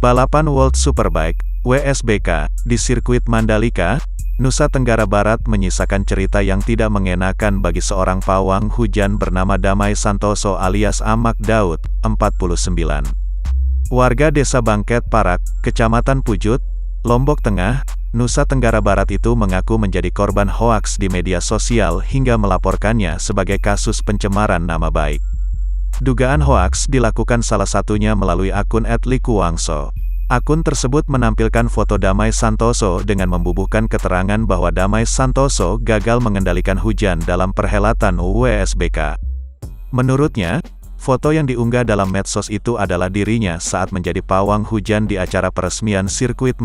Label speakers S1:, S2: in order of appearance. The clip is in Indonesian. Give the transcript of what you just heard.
S1: Balapan World Superbike, WSBK, di sirkuit Mandalika, Nusa Tenggara Barat menyisakan cerita yang tidak mengenakan bagi seorang pawang hujan bernama Damai Santoso alias Amak Daud, 49. Warga Desa Bangket Parak, Kecamatan Pujut, Lombok Tengah, Nusa Tenggara Barat itu mengaku menjadi korban hoaks di media sosial hingga melaporkannya sebagai kasus pencemaran nama baik. Dugaan hoaks dilakukan salah satunya melalui akun @likuwangso. Akun tersebut menampilkan foto Damai Santoso dengan membubuhkan keterangan bahwa Damai Santoso gagal mengendalikan hujan dalam perhelatan WSBK. Menurutnya, foto yang diunggah dalam medsos itu adalah dirinya saat menjadi pawang hujan di acara peresmian sirkuit